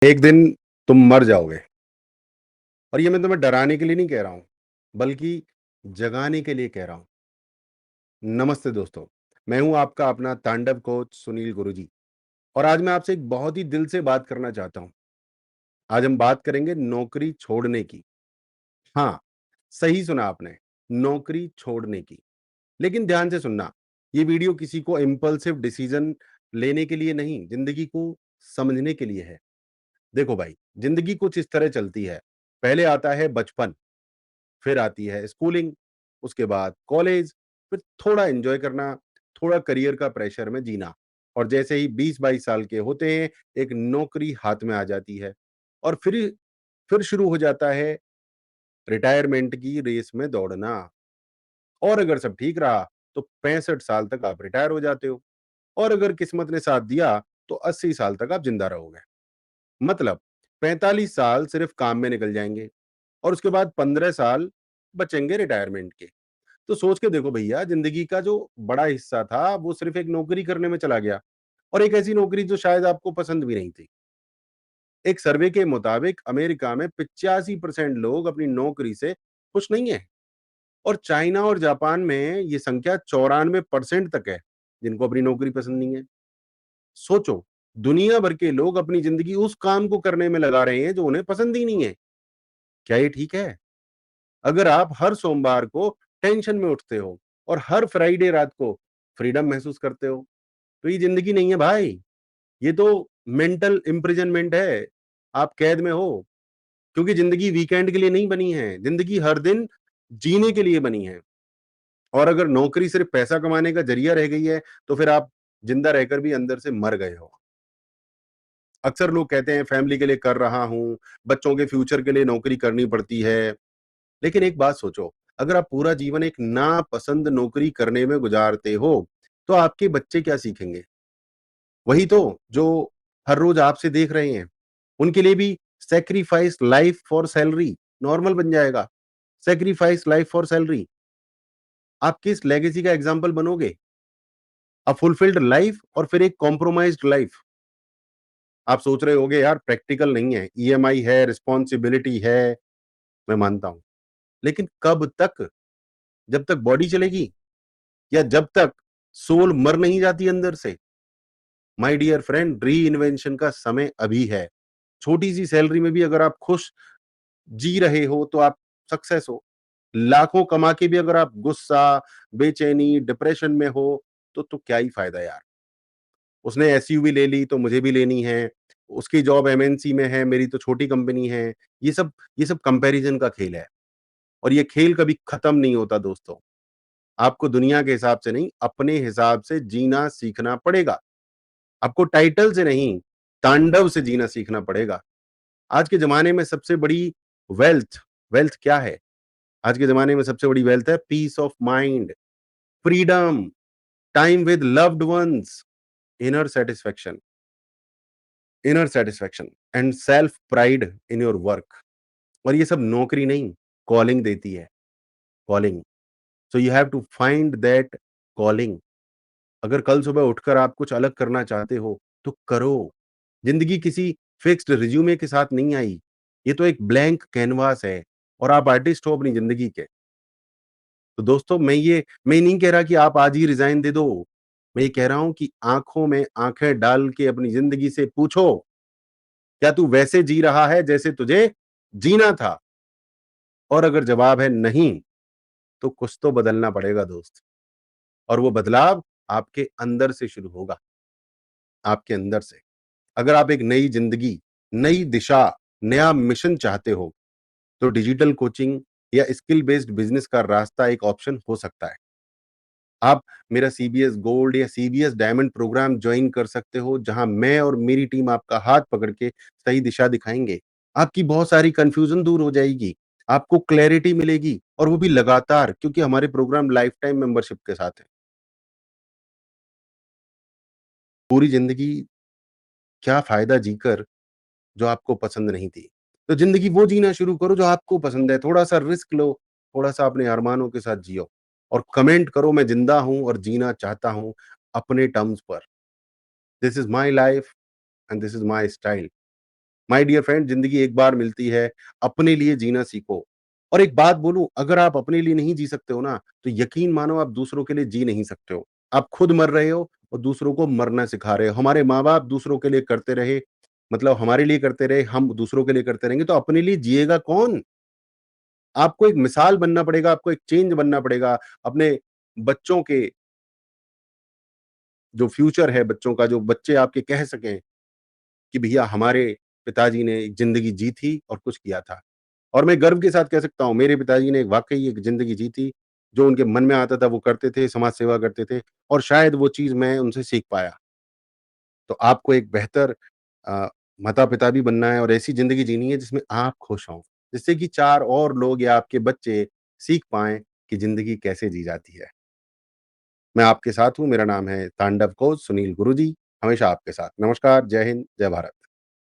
एक दिन तुम मर जाओगे। और ये मैं तुम्हें डराने के लिए नहीं कह रहा हूँ, बल्कि जगाने के लिए कह रहा हूँ। नमस्ते दोस्तों, मैं हूँ आपका अपना तांडव कोच सुनील गुरुजी और आज मैं आपसे एक बहुत ही दिल से बात करना चाहता हूँ। आज हम बात करेंगे नौकरी छोड़ने की। हाँ, सही सुना आपने, नौकरी छोड़ने की। लेकिन ध्यान से सुनना, ये वीडियो किसी को इम्पल्सिव डिसीजन लेने के लिए नहीं, ज़िंदगी को समझने के लिए है। देखो भाई, ज़िंदगी कुछ इस तरह चलती है। पहले आता है बचपन, फिर आती है स्कूलिंग, उसके बाद कॉलेज, फिर थोड़ा एन्जॉय करना, थोड़ा करियर का प्रेशर में जीना और जैसे ही 20-22 साल के होते हैं, एक नौकरी हाथ में आ जाती है और फिर शुरू हो जाता है रिटायरमेंट की रेस में दौड़ना और अगर सब ठीक रहा, तो 65 साल तक आप रिटायर हो जाते हो और अगर किस्मत ने साथ दिया, तो 80 साल तक आप जिंदा रहोगे। मतलब 45 साल सिर्फ काम में निकल जाएँगे और उसके बाद 15 साल बचेंगे रिटायरमेंट के। तो सोच के देखो भैया, जिंदगी का जो बड़ा हिस्सा था वो सिर्फ एक नौकरी करने में चला गया और एक ऐसी नौकरी जो शायद आपको पसंद भी नहीं थी। एक सर्वे के मुताबिक अमेरिका में 85% लोग अपनी नौकरी से खुश नहीं है और चाइना और जापान में ये संख्या 94% तक है जिनको अपनी नौकरी पसंद नहीं है। सोचो, दुनिया भर के लोग अपनी जिंदगी उस काम को करने में लगा रहे हैं जो उन्हें पसंद ही नहीं है। क्या ये ठीक है? अगर आप हर सोमवार को टेंशन में उठते हो और हर फ्राइडे रात को फ्रीडम महसूस करते हो, तो ये ज़िंदगी नहीं है भाई, ये तो मेंटल इम्प्रिजनमेंट है। आप कैद में हो, क्योंकि ज़िंदगी वीकेंड के लिए नहीं बनी है, ज़िंदगी हर दिन जीने के लिए बनी है। और अगर नौकरी सिर्फ पैसा कमाने का ज़रिया रह गई है, तो फिर आप ज़िंदा रहकर भी अंदर से मर गए हो। अक्सर लोग कहते हैं फैमिली के लिए कर रहा हूँ, बच्चों के फ्यूचर के लिए नौकरी करनी पड़ती है। लेकिन एक बात सोचो, अगर आप पूरा जीवन एक नापसंद नौकरी करने में गुजारते हो, तो आपके बच्चे क्या सीखेंगे? वही तो, जो हर रोज आपसे देख रहे हैं। उनके लिए भी sacrifice life for salary normal बन जाएगा। Sacrifice life for salary. आप किस लेगेसी का एग्जाम्पल बनोगे? अ फुलफिल्ड लाइफ और फिर एक कॉम्प्रोमाइज्ड लाइफ। आप सोच रहे होगे यार प्रैक्टिकल नहीं है, ईएमआई है, रिस्पॉन्सिबिलिटी है, मैं मानता हूँ। लेकिन कब तक? जब तक बॉडी चलेगी या जब तक सोल मर नहीं जाती अंदर से? माय डियर फ्रेंड, री-इन्वेंशन का समय अभी है। छोटी-सी सैलरी में भी अगर आप खुश जी रहे हो, तो आप सक्सेस हो। लाखों कमा के भी अगर आप गुस्सा, बेचैनी, डिप्रेशन में हो, तो क्या ही फ़ायदा यार। उसने एसयूवी ले ली, तो मुझे भी लेनी है। उसकी जॉब एमएनसी में है, मेरी तो छोटी कंपनी है। ये सब कंपैरिज़न का खेल है और ये खेल कभी खत्म नहीं होता दोस्तों। आपको दुनिया के हिसाब से नहीं, अपने हिसाब से जीना सीखना पड़ेगा। आपको टाइटल से नहीं, तांडव से जीना सीखना पड़ेगा। आज के ज़माने में सबसे बड़ी वेल्थ वेल्थ क्या है? आज के ज़माने में सबसे बड़ी वेल्थ है peace of mind, freedom, time with loved ones, inner satisfaction inner satisfaction and self pride in your work. और ये सब नौकरी नहीं, कॉलिंग देती है, calling. So you have to find that calling. अगर कल सुबह उठकर आप कुछ अलग करना चाहते हो, तो करो। ज़िंदगी किसी फिक्स्ड रिज़्यूमे के साथ नहीं आई। ये तो एक ब्लैंक कैनवास है और आप आर्टिस्ट हो अपनी ज़िंदगी के। तो दोस्तों, मैं ये नहीं कह रहा कि आप आज ही रिज़ाइन दे दो। मैं ये कह रहा हूँ कि आँखों में आँखें डाल के अपनी ज़िंदगी से पूछो, क्या तू वैसे जी रहा है जैसे तुझे जीना था? और अगर जवाब है नहीं, तो कुछ तो बदलना पड़ेगा दोस्त। और वो बदलाव आपके अंदर से शुरू होगा, आपके अंदर से। अगर आप एक नई ज़िंदगी, नई दिशा, नया मिशन चाहते हो, तो डिजिटल कोचिंग या स्किल बेस्ड बिज़नेस का रास्ता एक ऑप्शन हो सकता है। आप मेरा सीबीएस गोल्ड या सीबीएस डायमंड प्रोग्राम जॉइन कर सकते हो, जहां मैं और मेरी टीम आपका हाथ पकड़ के सही दिशा दिखाएँगे। आपकी बहुत सारी कन्फ्यूज़न दूर हो जाएगी, आपको क्लैरिटी मिलेगी और वो भी लगातार, क्योंकि हमारे प्रोग्राम लाइफ टाइम मेंबरशिप के साथ है। पूरी ज़िंदगी क्या फ़ायदा जीकर जो आपको पसंद नहीं थी। तो ज़िंदगी वो जीना शुरू करो जो आपको पसंद है, थोड़ा-सा रिस्क लो, थोड़ा-सा अपने अरमानों के साथ जियो और कमेंट करो, मैं ज़िंदा हूँ और जीना चाहता हूँ अपने टर्म्स पर। This is my life and this is my style. My dear friend, ज़िंदगी एक बार मिलती है, अपने लिए जीना सीखो। और एक बात बोलूँ, अगर आप अपने लिए नहीं जी सकते हो ना, तो यकीन मानो आप दूसरों के लिए जी नहीं सकते हो। आप खुद मर रहे हो और दूसरों को मरना सिखा रहे हो। हमारे माँ-बाप दूसरों के लिए करते रहे, मतलब हमारे लिए करते रहे, हम दूसरों के लिए करते रहेंगे, तो अपने लिए जिएगा कौन? आपको एक मिसाल बनना पड़ेगा, आपको एक चेंज बनना पड़ेगा। अपने बच्चों के जो फ्यूचर है बच्चों का, जो बच्चे आपके कह सकें कि भैया हमारे पिताजी ने एक ज़िंदगी जी थी और कुछ किया था। और मैं गर्व के साथ कह सकता हूँ, मेरे पिताजी ने वाक़ई एक ज़िंदगी जी थी, जो उनके मन में आता था वो करते थे, समाज सेवा करते थे और शायद वो चीज़ मैं उनसे सीख पाया। तो आपको एक बेहतर अ, माता-पिता भी बनना है और ऐसी ज़िंदगी जीनी है जिसमें आप खुश हों, जिससे कि 4 और लोग या आपके बच्चे सीख पाएँ कि ज़िंदगी कैसे जी जाती है। मैं आपके साथ हूँ, मेरा नाम है तांडव कोच सुनील गुरुजी, हमेशा आपके साथ। नमस्कार, जय हिंद, जय भारत।